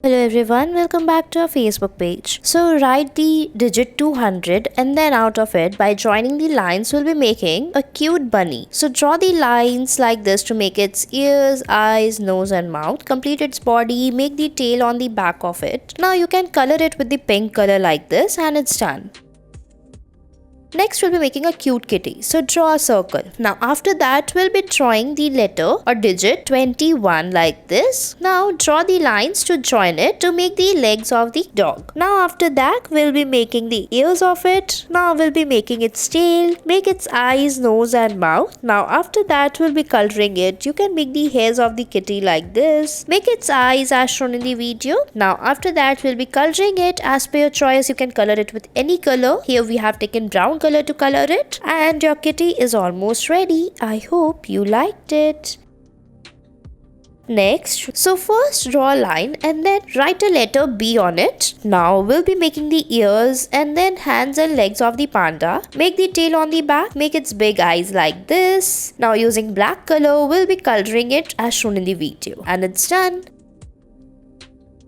Hello everyone, welcome back to our Facebook page. So write the digit 200 and then out of it, by joining the lines, we'll be making a cute bunny. So draw the lines like this to make its ears, eyes, nose and mouth. Complete its body, make the tail on the back of it. Now you can color it with the pink color like this and it's done. Next we'll be making a cute kitty. So draw a circle. Now after that we'll be drawing the letter or digit 21 like this. Now draw the lines to join it to make the legs of the dog. Now after that we'll be making the ears of it. Now we'll be making its tail, make its eyes, nose and mouth. Now after that we'll be coloring it. You can make the hairs of the kitty like this. Make its eyes as shown in the video. Now after that we'll be coloring it as per your choice. You can color it with any color. Here we have taken brown color to color it, and your kitty is almost ready. I hope you liked it. Next, so first draw a line and then write a letter B on it. Now we'll be making the ears and then hands and legs of the panda. Make the tail on the back, make its big eyes like this. Now using black color, we'll be coloring it as shown in the video, and it's done.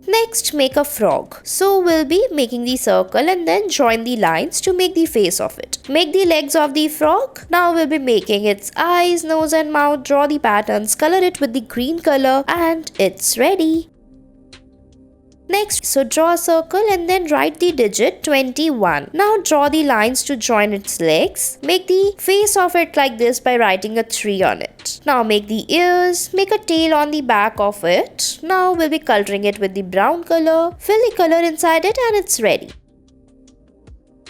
Next, make a frog. So we'll be making the circle and then join the lines to make the face of it. Make the legs of the frog. Now we'll be making its eyes, nose and mouth. Draw the patterns, color it with the green color, and it's ready. Next, so draw a circle and then write the digit 21. Now draw the lines to join its legs. Make the face of it like this by writing a 3 on it. Now make the ears, make a tail on the back of it. Now we'll be coloring it with the brown color. Fill the color inside it and it's ready.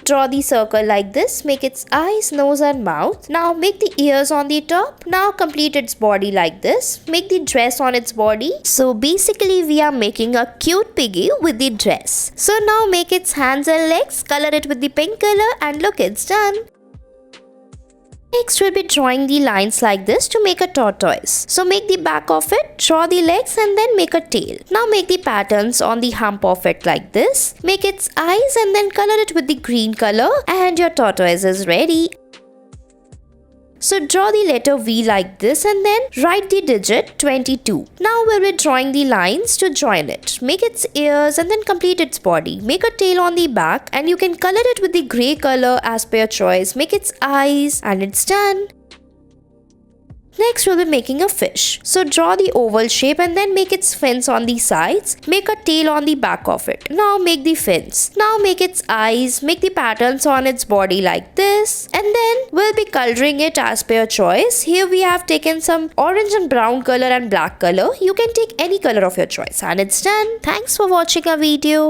Draw the circle like this, make its eyes, nose and mouth. Now make the ears on the top. Now complete its body like this. Make the dress on its body. So basically we are making a cute piggy with the dress. So now make its hands and legs, color it with the pink color, and look, it's done. Next we'll be drawing the lines like this to make a tortoise. So make the back of it, draw the legs and then make a tail. Now make the patterns on the hump of it like this. Make its eyes and then color it with the green color, and your tortoise is ready. So draw the letter V like this and then write the digit 22. Now we'll be drawing the lines to join it. Make its ears and then complete its body. Make a tail on the back and you can color it with the grey color as per your choice. Make its eyes and it's done. Next we'll be making a fish. So draw the oval shape and then make its fins on the sides. Make a tail on the back of it. Now make the fins. Now make its eyes. Make the patterns on its body like this. And then we'll be coloring it as per your choice. Here we have taken some orange and brown color and black color. You can take any color of your choice, and it's done. Thanks for watching our video.